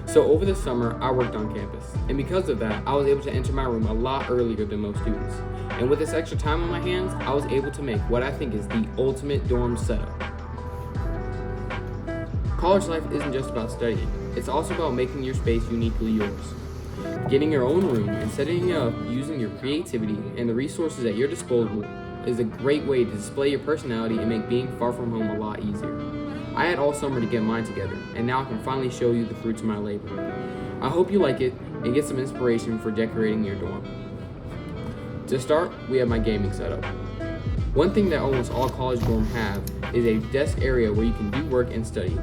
So over the summer, I worked on campus, and because of that, I was able to enter my room a lot earlier than most students. And with this extra time on my hands, I was able to make what I think is the ultimate dorm setup. College life isn't just about studying, it's also about making your space uniquely yours. Getting your own room and setting it up using your creativity and the resources at your disposal is a great way to display your personality and make being far from home a lot easier. I had all summer to get mine together, and now I can finally show you the fruits of my labor. I hope you like it and get some inspiration for decorating your dorm. To start, we have my gaming setup. One thing that almost all college dorms have is a desk area where you can do work and study.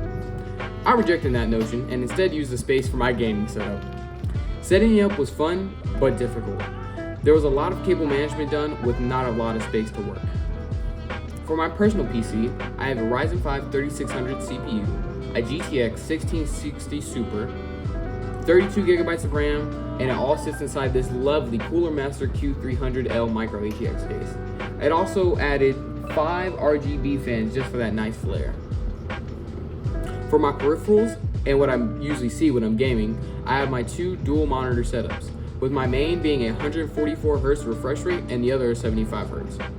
I rejected that notion and instead used the space for my gaming setup. Setting it up was fun, but difficult. There was a lot of cable management done with not a lot of space to work. For my personal PC, I have a Ryzen 5 3600 CPU, a GTX 1660 Super, 32 gigabytes of RAM, and it all sits inside this lovely Cooler Master Q300L micro ATX case. It also added 5 RGB fans just for that nice flare. For my peripherals, and what I usually see when I'm gaming, I have my two dual monitor setups, with my main being a 144 Hz refresh rate and the other 75 Hz.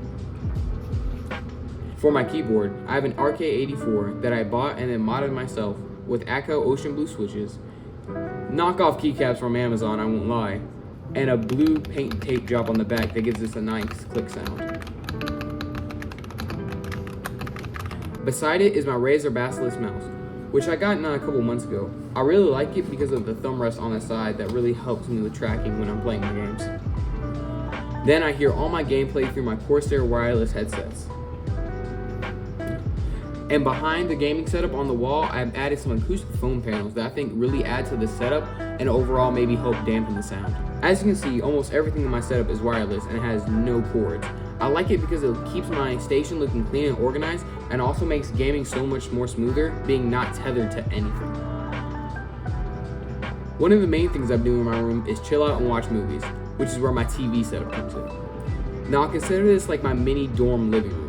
For my keyboard, I have an RK84 that I bought and then modded myself with Acco Ocean Blue switches, knockoff keycaps from Amazon, I won't lie, and a blue paint tape job on the back that gives us a nice click sound. Beside it is my Razer Basilisk mouse, which I got a couple months ago. I really like it because of the thumb rest on the side that really helps me with tracking when I'm playing my games. Then I hear all my gameplay through my Corsair wireless headsets. And behind the gaming setup on the wall, I've added some acoustic foam panels that I think really add to the setup and overall maybe help dampen the sound. As you can see, almost everything in my setup is wireless and has no cords. I like it because it keeps my station looking clean and organized and also makes gaming so much more smoother, being not tethered to anything. One of the main things I do in my room is chill out and watch movies, which is where my TV setup comes in. Now I consider this like my mini dorm living room,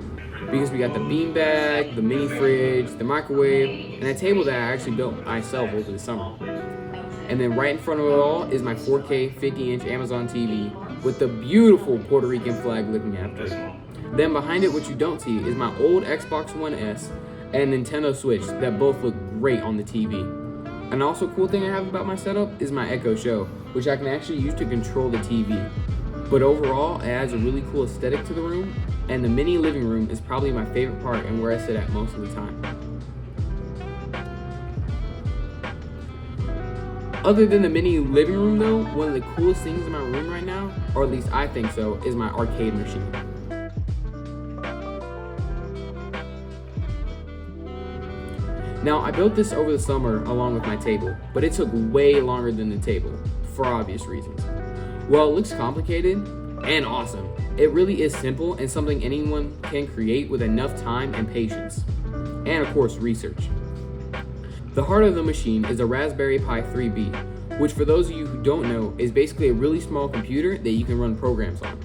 because we got the beanbag, the mini fridge, the microwave, and a table that I actually built myself over the summer. And then right in front of it all is my 4K 50-inch Amazon TV with the beautiful Puerto Rican flag looking after it. Then behind it, what you don't see is my old Xbox One S and Nintendo Switch that both look great on the TV. And also cool thing I have about my setup is my Echo Show, which I can actually use to control the TV. But overall, it adds a really cool aesthetic to the room, and the mini living room is probably my favorite part and where I sit at most of the time. Other than the mini living room though, one of the coolest things in my room right now, or at least I think so, is my arcade machine. Now, I built this over the summer along with my table, but it took way longer than the table, for obvious reasons. While it looks complicated and awesome, it really is simple and something anyone can create with enough time and patience, and of course research. The heart of the machine is a Raspberry Pi 3B, which for those of you who don't know is basically a really small computer that you can run programs on.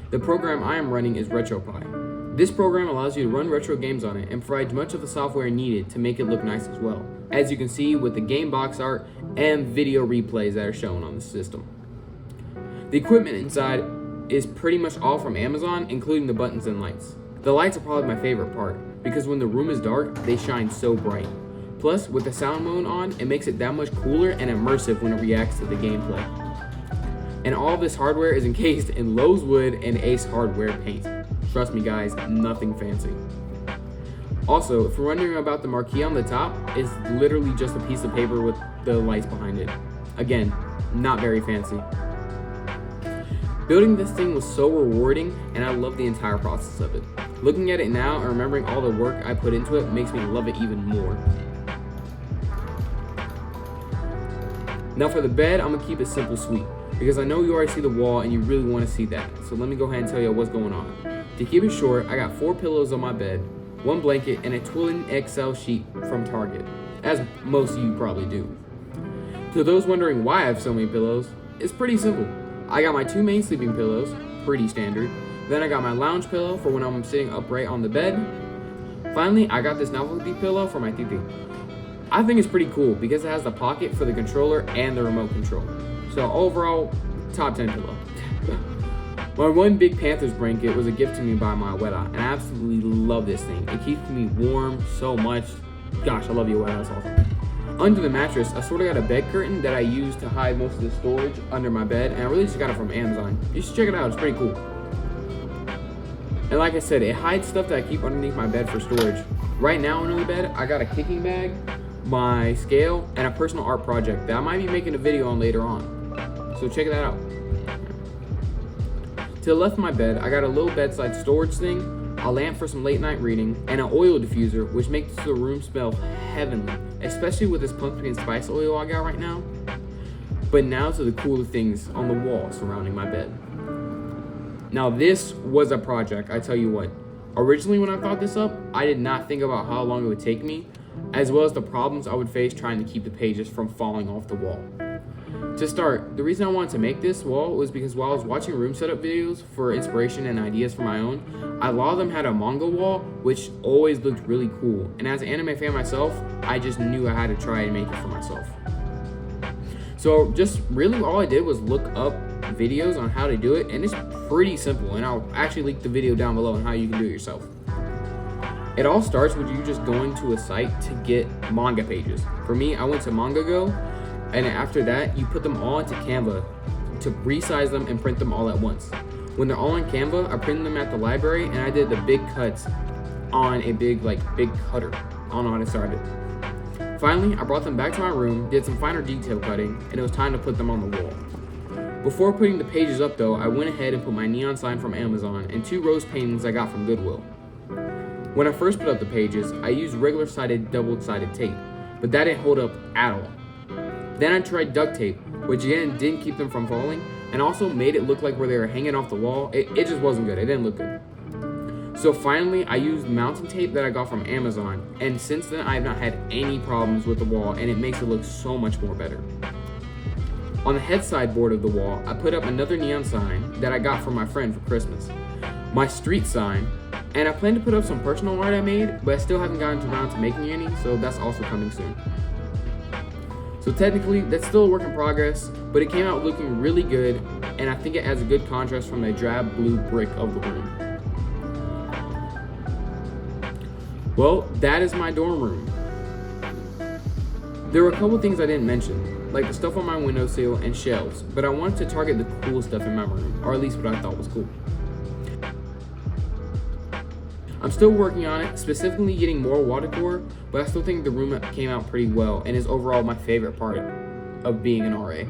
The program I am running is RetroPie. This program allows you to run retro games on it and provides much of the software needed to make it look nice as well, as you can see with the game box art and video replays that are shown on the system. The equipment inside is pretty much all from Amazon, including the buttons and lights. The lights are probably my favorite part, because when the room is dark, they shine so bright. Plus, with the sound mode on, it makes it that much cooler and immersive when it reacts to the gameplay. And all of this hardware is encased in Lowe's wood and Ace Hardware paint. Trust me guys, nothing fancy. Also, if you're wondering about the marquee on the top, it's literally just a piece of paper with the lights behind it. Again, not very fancy. Building this thing was so rewarding, and I love the entire process of it. Looking at it now and remembering all the work I put into it makes me love it even more. Now for the bed, I'm gonna keep it simple sweet, because I know you already see the wall and you really want to see that, so let me go ahead and tell you what's going on. To keep it short, I got 4 pillows on my bed, 1 blanket, and a twin XL sheet from Target, as most of you probably do. To those wondering why I have so many pillows, it's pretty simple. I got my 2 main sleeping pillows, pretty standard. Then I got my lounge pillow for when I'm sitting upright on the bed. Finally, I got this novelty pillow for my titi. I think it's pretty cool because it has the pocket for the controller and the remote control. So overall, top 10 pillow. My one big Panthers blanket was a gift to me by my Weta, and I absolutely love this thing. It keeps me warm so much. Gosh, I love you, Weta, that's awesome. Under the mattress, I sort of got a bed curtain that I use to hide most of the storage under my bed, and I really just got it from Amazon. You should check it out, it's pretty cool. And like I said, it hides stuff that I keep underneath my bed for storage. Right now under the bed, I got a kicking bag, my scale, and a personal art project that I might be making a video on later on. So check that out. To the left of my bed, I got a little bedside storage thing, a lamp for some late night reading, and an oil diffuser, which makes the room smell heavenly, especially with this pumpkin spice oil I got right now. But now to the cooler things on the wall surrounding my bed. Now this was a project, I tell you what. Originally when I thought this up, I did not think about how long it would take me, as well as the problems I would face trying to keep the pages from falling off the wall. To start, the reason I wanted to make this wall was because while I was watching room setup videos for inspiration and ideas for my own, a lot of them had a manga wall, which always looked really cool. And as an anime fan myself, I just knew I had to try and make it for myself. So just really all I did was look up videos on how to do it, and it's pretty simple, and I'll actually link the video down below on how you can do it yourself. It all starts with you just going to a site to get manga pages. For me, I went to MangaGo, and after that, you put them all into Canva to resize them and print them all at once. When they're all in Canva, I printed them at the library, and I did the big cuts on a big cutter. I don't know how to start it. Finally, I brought them back to my room, did some finer detail cutting, and it was time to put them on the wall. Before putting the pages up though, I went ahead and put my neon sign from Amazon and 2 rose paintings I got from Goodwill. When I first put up the pages, I used regular sided double-sided tape, but that didn't hold up at all. Then I tried duct tape, which again didn't keep them from falling, and also made it look like where they were hanging off the wall. It just wasn't good, it didn't look good. So finally, I used mountain tape that I got from Amazon, and since then I have not had any problems with the wall, and it makes it look so much more better. On the head side board of the wall, I put up another neon sign that I got from my friend for Christmas, my street sign, and I plan to put up some personal art I made, but I still haven't gotten around to making any, so that's also coming soon. So technically, that's still a work in progress, but it came out looking really good, and I think it adds a good contrast from the drab blue brick of the room. Well, that is my dorm room. There were a couple things I didn't mention, like the stuff on my windowsill and shelves, but I wanted to target the cool stuff in my room, or at least what I thought was cool. I'm still working on it, specifically getting more water decor, but I still think the room came out pretty well and is overall my favorite part of being an RA.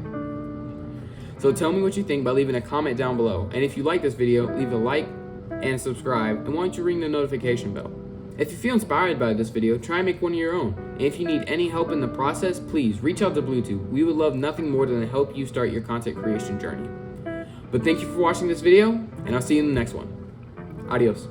So tell me what you think by leaving a comment down below, and if you like this video, leave a like and subscribe, and why don't you ring the notification bell. If you feel inspired by this video, try and make one of your own. And if you need any help in the process, please reach out to BlueTube. We would love nothing more than to help you start your content creation journey. But thank you for watching this video, and I'll see you in the next one. Adios.